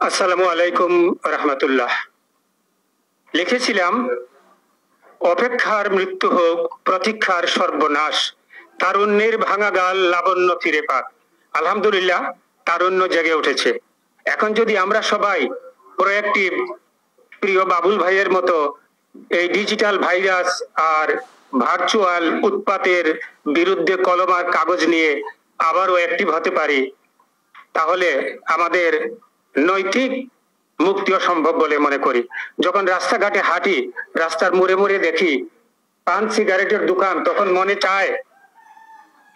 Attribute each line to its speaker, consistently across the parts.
Speaker 1: আসসালামু আলাইকুম রহমতুল্লাহ। লিখেছিলাম, অপেক্ষার মৃত্যু হোক, প্রতীক্ষার সর্বনাশ, তারুণ্যের ভাঙা গাল লাবণ্য ফিরে পাক। আলহামদুলিল্লাহ, তারুণ্য জেগে উঠেছে। এখন যদি আমরা সবাই প্রোঅ্যাক্টিভ প্রিয় বাবুল ভাইয়ের মতো এই ডিজিটাল ভাইরাস আর ভার্চুয়াল উৎপাতের বিরুদ্ধে কলম আর কাগজ নিয়ে আবারও অ্যাক্টিভ হতে পারি, তাহলে আমাদের নৈতিক মুক্তিও সম্ভব বলে মনে করি। যখন রাস্তাঘাটে হাঁটি, রাস্তার মোড়ে মোড়ে দেখি পান সিগারেটের দোকান, তখন মনে চায়,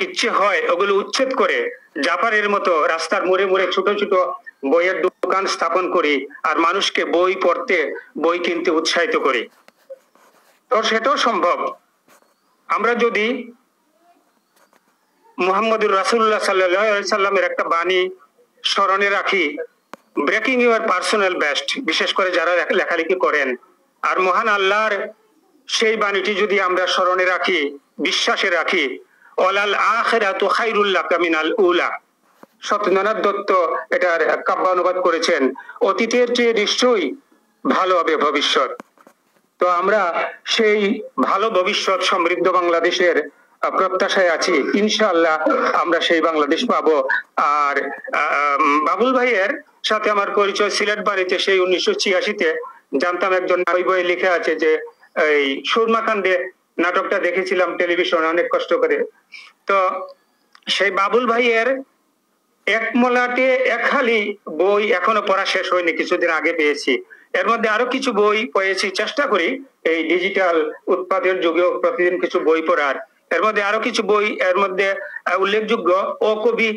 Speaker 1: ইচ্ছে হয় ওগুলো উচ্ছেদ করে জাপানের মতো রাস্তার মোড়ে মোড়ে ছোট ছোট বইয়ের দোকান স্থাপন করি আর মানুষকে বই পড়তে, বই কিনতে উৎসাহিত করি। তো সেটাও সম্ভব। আমরা যদি মুহাম্মদুর রাসূলুল্লাহ সাল্লাল্লাহু আলাইহি সাল্লামের একটা বাণী স্মরণে রাখি, ব্রেকিং ইউর পার্সোনাল বেস্ট, বিশেষ করে যারা লেখালেখি করেন, আর মহান আল্লাহর সেই বাণীটি যদি আমরা স্মরণে রাখি, বিশ্বাসে রাখি, ওয়ালাল আখিরাতু খায়রুল লাকা মিনাল উলা। সত্যেন্দ্রনাথ দত্ত এটার কাব্য অনুবাদ করেছেন, অতীতের চেয়ে নিশ্চয়ই ভালো হবে ভবিষ্যৎ। তো আমরা সেই ভালো ভবিষ্যৎ, সমৃদ্ধ বাংলাদেশের প্রত্যাশায় আছি। ইনশাআল্লাহ আমরা সেই বাংলাদেশ পাবো। আর বাবুল ভাইয়ের সাথে আমার পরিচয় সিলেট বাড়িতে সেই 1986-তে। জানতাম, একজন ওই বইয়ে লিখে আছে যে এই সুরমাকাণ্ডে নাটকটা দেখেছিলাম টেলিভিশনে অনেক কষ্ট করে। তো সেই বাবুল ভাইয়ের এক মলাটে এক হালি বই এখনো পড়া শেষ হয়নি, কিছুদিন আগে পেয়েছি। এর মধ্যে আরো কিছু বই পেয়েছি, চেষ্টা করি এই ডিজিটাল উৎপাদের যুগেও প্রতিদিন কিছু বই পড়ার। এর মধ্যে আরো কিছু বই, এর মধ্যে উল্লেখযোগ্য ও কবি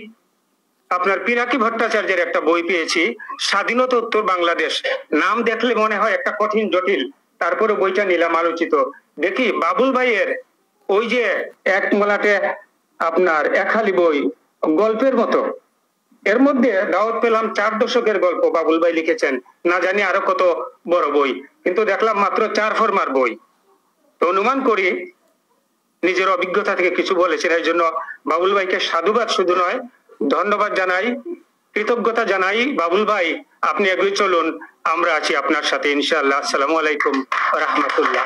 Speaker 1: আপনার পিনাকি ভট্টাচার্যের একটা বই পেয়েছি, স্বাধীনতা উত্তর বাংলাদেশ। নাম দেখলে মনে হয় একটা কঠিন জটিল, তারপরে বইটা নিলাম আলোচিত। দেখি বাবুল ভাইয়ের ওই যে এক মলাটে আপনার একহালি বই, গল্পের মতো, এর মধ্যে দাওয়াত পেলাম 4 দশকের গল্প বাবুল ভাই লিখেছেন। না জানি আরো কত বড় বই, কিন্তু দেখলাম মাত্র 4 ফরমার বই। তো অনুমান করি নিজের অভিজ্ঞতা থেকে কিছু বলেছেন। এই জন্য বাবুল ভাইকে সাধুবাদ শুধু নয়, ধন্যবাদ জানাই, কৃতজ্ঞতা জানাই। বাবুল ভাই, আপনি এগিয়ে চলুন, আমরা আছি আপনার সাথে ইনশাআল্লাহ। আসসালামু আলাইকুম রাহমাতুল্লাহ।